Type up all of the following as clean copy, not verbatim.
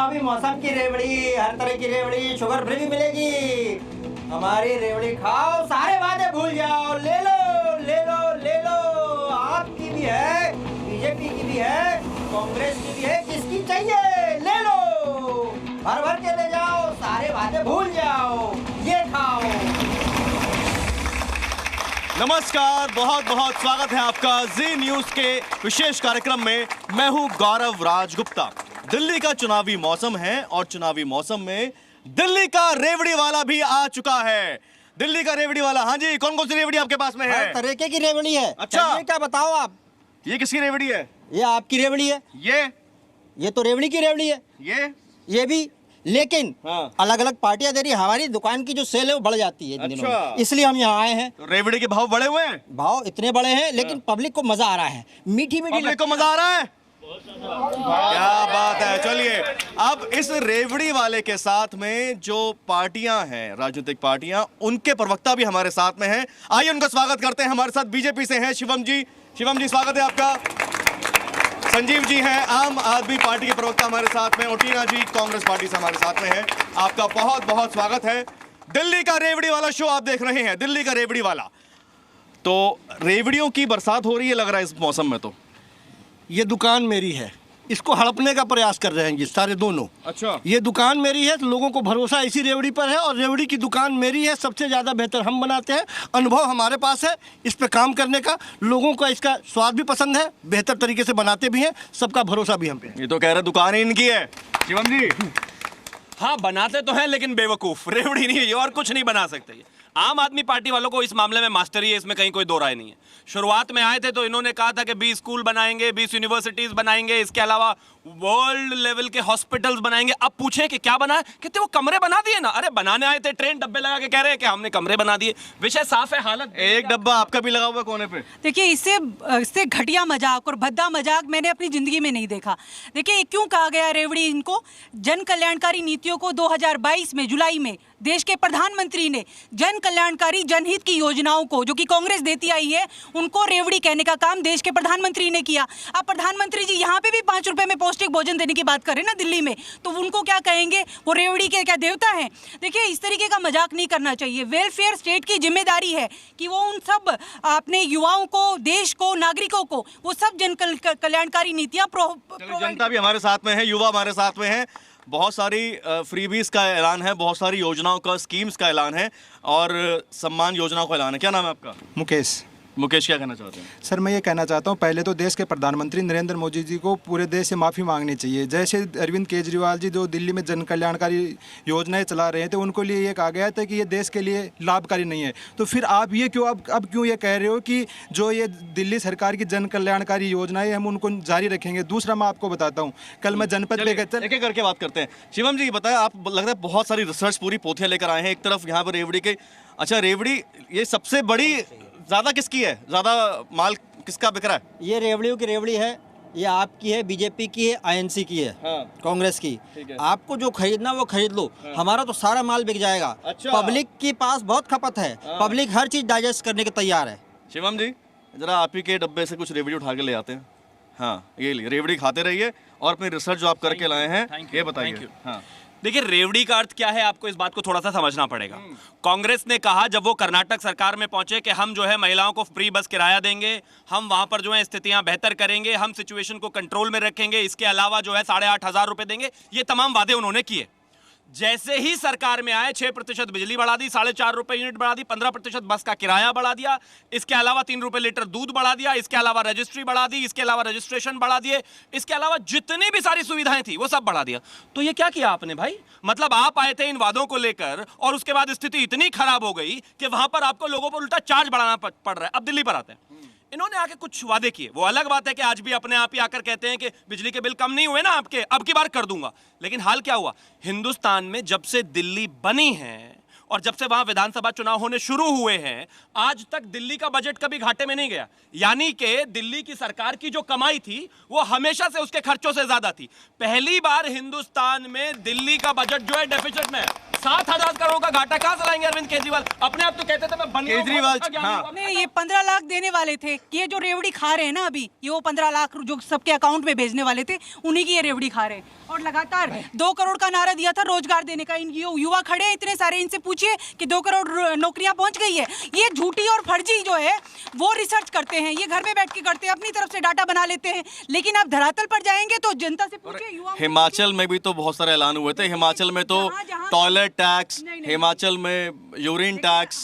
चुनावी मौसम की रेवड़ी, हर तरह की रेवड़ी शुगर फ्री भी मिलेगी। हमारी रेवड़ी खाओ, सारे वादे भूल जाओ। ले लो ले लो ले लो, आपकी भी है, बीजेपी की भी है, कांग्रेस की भी है, किसकी चाहिए ले लो। भर भर के ले जाओ, सारे वादे भूल जाओ, ये खाओ। नमस्कार, बहुत बहुत स्वागत है आपका जी न्यूज के विशेष कार्यक्रम में। मैं हूं गौरव राजगुप्ता। दिल्ली का चुनावी मौसम है और चुनावी मौसम में दिल्ली का रेवड़ी वाला भी आ चुका है। दिल्ली का रेवड़ी वाला, हाँ जी, कौन कौन सी रेवड़ी आपके पास में है? हर तरह की रेवड़ी है। अच्छा, ये क्या बताओ आप? ये किसकी रेवड़ी है? ये आपकी रेवड़ी है। ये तो रेवड़ी की रेवड़ी है। ये भी, लेकिन हाँ। अलग अलग पार्टियां दे रही है। हमारी दुकान की जो सेल है वो बढ़ जाती है इन दिनों अच्छा। में। इसलिए हम यहाँ आए हैं। तो रेवड़ी के भाव बढ़े हुए हैं? भाव इतने बड़े हैं, लेकिन पब्लिक को मजा आ रहा है। मीठी मीठी पब्लिक को मजा आ रहा है, क्या बात है। चलिए, अब इस रेवड़ी वाले के साथ में जो पार्टियां हैं, राजनीतिक पार्टियां, उनके प्रवक्ता भी हमारे साथ में हैं। आइए उनका स्वागत करते हैं। हमारे साथ बीजेपी से हैं शिवम जी। शिवम जी, स्वागत है आपका। संजीव जी हैं आम आदमी पार्टी के प्रवक्ता हमारे साथ में, और टीना जी कांग्रेस पार्टी से हमारे साथ में हैं। आपका बहुत बहुत स्वागत है। दिल्ली का रेवड़ी वाला शो आप देख रहे हैं, दिल्ली का रेवड़ी वाला। तो रेवड़ियों की बरसात हो रही है लग रहा है इस मौसम में। तो ये दुकान मेरी है, इसको हड़पने का प्रयास कर रहे हैं ये सारे दोनों। अच्छा, ये दुकान मेरी है तो लोगों को भरोसा इसी रेवड़ी पर है, और रेवड़ी की दुकान मेरी है। सबसे ज़्यादा बेहतर हम बनाते हैं, अनुभव हमारे पास है इस पे काम करने का। लोगों को इसका स्वाद भी पसंद है, बेहतर तरीके से बनाते भी हैं, सबका भरोसा भी हम पे है। ये तो कह रहे दुकान ही इनकी है। शिवम जी, हाँ, बनाते तो हैं लेकिन बेवकूफ, रेवड़ी नहीं है ये, और कुछ नहीं बना सकते ये। आम आदमी पार्टी वालों को इस मामले में मास्टरी है, इसमें कहीं कोई दो राय नहीं है। शुरुआत में आए थे तो इन्होंने कहा था कि 20 स्कूल बनाएंगे, 20 यूनिवर्सिटीज बनाएंगे, इसके अलावा वर्ल्ड लेवल के हॉस्पिटल्स बनाएंगे। अब पूछे कि क्या बना है, कहते वो कमरे बना दिए ना। अरे बनाने आए थे, ट्रेन डब्बे लगा के कह रहे हैं कि हमने कमरे बना दिए। विषय साफ है, हालत एक डब्बा आपका भी लगा हुआ कोने पे। देखिए, इससे घटिया मजाक और भद्दा मजाक मैंने अपनी जिंदगी में नहीं देखा। देखिए, क्यों कहा गया रेवड़ी इनको? जन कल्याणकारी नीतियों को 2022 में जुलाई में देश के प्रधानमंत्री ने जन कल्याणकारी जनहित की योजनाओं को, जो कि कांग्रेस देती आई है, उनको रेवड़ी कहने का काम देश के प्रधानमंत्री ने किया। अब प्रधानमंत्री जी यहाँ पे भी 5 रुपए में पौष्टिक भोजन देने की बात करें ना दिल्ली में, तो उनको क्या कहेंगे? वो रेवड़ी के क्या देवता हैं? देखिए, इस तरीके का मजाक नहीं करना चाहिए। वेलफेयर स्टेट की जिम्मेदारी है कि वो उन सब अपने युवाओं को, देश को, नागरिकों को वो सब जन कल्याणकारी नीतियाँ जनता भी हमारे साथ में है, युवा हमारे साथ में है। बहुत सारी फ्रीबीज का ऐलान है, बहुत सारी योजनाओं का, स्कीम्स का ऐलान है, और सम्मान योजनाओं का ऐलान है। क्या नाम है आपका? मुकेश। मुकेश, क्या कहना चाहते हैं? सर, मैं ये कहना चाहता हूँ, पहले तो देश के प्रधानमंत्री नरेंद्र मोदी जी को पूरे देश से माफ़ी मांगनी चाहिए। जैसे अरविंद केजरीवाल जी जो दिल्ली में जन कल्याणकारी योजनाएं चला रहे थे, उनको लिए ये कहा गया था कि ये देश के लिए लाभकारी नहीं है। तो फिर आप ये क्यों अब क्यों ये कह रहे हो कि जो ये दिल्ली सरकार की जन कल्याणकारी योजनाएं हम उनको जारी रखेंगे? दूसरा मैं आपको बताता हूँ, कल मैं जनपद पे एक एक करके बात करते हैं। शिवम जी, बताएं, आप लगता है बहुत सारी रिसर्च, पूरी पोथियाँ लेकर आए हैं। एक तरफ यहाँ पर रेवड़ी के, अच्छा रेवड़ी ये सबसे बड़ी, ज्यादा किसकी है, ज्यादा माल किसका बिक रहा है? ये रेवड़ियों की रेवड़ी है, ये आपकी है, बीजेपी की है, आईएनसी की है, हाँ। कांग्रेस की। ठीक है। आपको जो खरीदना वो खरीद लो। हाँ। हमारा तो सारा माल बिक जाएगा। अच्छा। पब्लिक के पास बहुत खपत है। हाँ। पब्लिक हर चीज डाइजेस्ट करने के तैयार है। शिवम जी, जरा आप ही के डब्बे से कुछ रेवड़ी उठा के ले आते हैं। हाँ, ये लिए रेवड़ी खाते रहिए, और अपनी रिसर्च जो आप करके लाए हैं ये बताइए। हाँ, देखिए, रेवड़ी का अर्थ क्या है, आपको इस बात को थोड़ा सा समझना पड़ेगा। कांग्रेस ने कहा जब वो कर्नाटक सरकार में पहुंचे कि हम जो है महिलाओं को फ्री बस किराया देंगे, हम वहां पर जो है स्थितियां बेहतर करेंगे, हम सिचुएशन को कंट्रोल में रखेंगे, इसके अलावा जो है 8,500 रुपए देंगे। ये तमाम वादे उन्होंने किए। जैसे ही सरकार में आए 6% बिजली बढ़ा दी, 4.5 रुपए यूनिट बढ़ा दी, 15% बस का किराया बढ़ा दिया, इसके अलावा 3 रुपए लीटर दूध बढ़ा दिया, इसके अलावा रजिस्ट्री बढ़ा दी, इसके अलावा रजिस्ट्रेशन बढ़ा दिए, इसके अलावा जितनी भी सारी सुविधाएं थी वो सब बढ़ा दिया। तो ये क्या किया आपने भाई? मतलब आप आए थे इन वादों को लेकर, और उसके बाद स्थिति इतनी खराब हो गई कि वहां पर आपको लोगों पर उल्टा चार्ज बढ़ाना पड़ रहा है। अब दिल्ली पर आते हैं, इन्होंने आके कुछ वादे किए। वो अलग बात है कि आज भी अपने आप ही आकर कहते हैं कि बिजली के बिल कम नहीं हुए ना आपके, अब की बार कर दूंगा। लेकिन हाल क्या हुआ? हिंदुस्तान में जब से दिल्ली बनी है और जब से वहां विधानसभा चुनाव होने शुरू हुए हैं आज तक दिल्ली का बजट कभी घाटे में नहीं गया। यानी कि दिल्ली की सरकार की जो कमाई थी वो हमेशा से उसके खर्चों से ज्यादा थी। पहली बार हिंदुस्तान में दिल्ली का बजट जो है डेफिसिट में है। 7,000 करोड़ का घाटा कहां से लाएंगे अरविंद केजरीवाल? अपने आप तो कहते थे मैं बनिया हूं, केजरीवाल, हाँ। नहीं, ये 15 लाख देने वाले थे। ये जो रेवड़ी खा रहे हैं ना अभी, ये वो 15 लाख जो सबके अकाउंट में भेजने वाले थे, उन्हीं की ये रेवड़ी खा रहे हैं। और लगातार 2 करोड़ का नारा दिया था रोजगार देने का। इन युवा खड़े हैं इतने सारे, इनसे पूछिए कि 2 करोड़ नौकरियां पहुंच गई है। ये झूठी और फर्जी जो है वो रिसर्च करते हैं, ये घर में बैठ के करते हैं, अपनी तरफ से डाटा बना लेते हैं। लेकिन आप धरातल पर जाएंगे तो जनता से पूछिए, युवा। हिमाचल में भी तो बहुत सारे ऐलान हुए थे। हिमाचल में तो टॉयलेट टैक्स, हिमाचल में यूरिन टैक्स,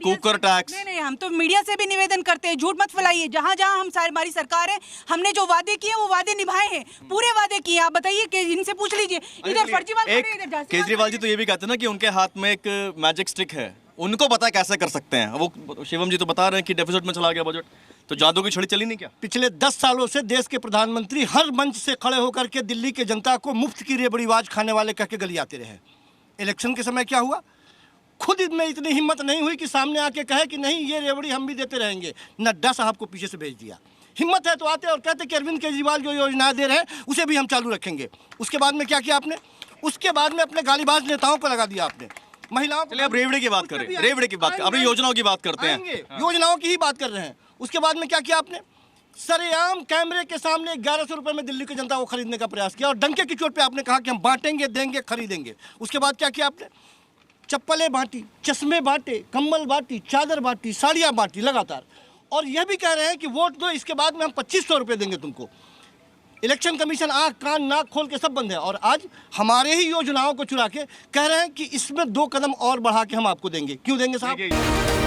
कुकर टैक्स। नहीं, हम तो मीडिया से भी निवेदन करते हैं, झूठ मत फैलाइए। जहां जहां हमारी सरकार है, हमने जो वादे किए वो वादे निभाए हैं, पूरे वादे किए। आप बताइए कि इनसे पूछ लीजिए, इधर फर्जीवाल खड़े हैं, इधर जासीवाल केजरीवाल जी तो ये भी कहते हैं ना कि उनके हाथ में एक मैजिक स्टिक है, उनको पता है कैसे कर सकते हैं। वो शिवम जी तो बता रहे हैं कि डेफिसिट में चला गया बजट, तो जादू की छड़ी चली नहीं क्या? पिछले 10 सालों से देश के प्रधानमंत्री हर मंच से खड़े होकर के दिल्ली के जनता को मुफ्त की रेवड़ीबाज खाने वाले कह के गली आते रहे। इलेक्शन के समय क्या हुआ? खुद में इतनी हिम्मत नहीं हुई कि सामने आके कहे कि नहीं ये रेवड़ी हम भी देते रहेंगे। नड्डा साहब को पीछे से भेज दिया। हिम्मत है तो आते और कहते कि अरविंद केजरीवाल जो योजनाएं दे रहे हैं उसे भी हम चालू रखेंगे। उसके बाद में क्या किया आपने? उसके बाद में अपने गालीबाज नेताओं को लगा दिया आपने। महिलाओं को, चलिए अब रेवड़ी की बात करें, रेवड़ी की बात, अभी योजनाओं की बात करते हैं। योजनाओं की ही बात कर रहे हैं। उसके बाद में क्या किया आपने? सरेआम कैमरे के सामने 1100 रुपए में दिल्ली की जनता को खरीदने का प्रयास किया और डंके की चोट पे आपने कहा कि हम बांटेंगे, देंगे, खरीदेंगे। उसके बाद क्या किया आपने? चप्पलें बांटी, चश्मे बांटे, कंबल बांटी, चादर बांटी, साड़ियाँ बांटी लगातार। और यह भी कह रहे हैं कि वोट दो, इसके बाद में हम 2500 रुपये देंगे तुमको। इलेक्शन कमीशन आँख कान नाक खोल के सब बंद है और आज हमारे ही योजनाओं को चुरा के कह रहे हैं कि इसमें 2 कदम और बढ़ा के हम आपको देंगे। क्यों देंगे साहब?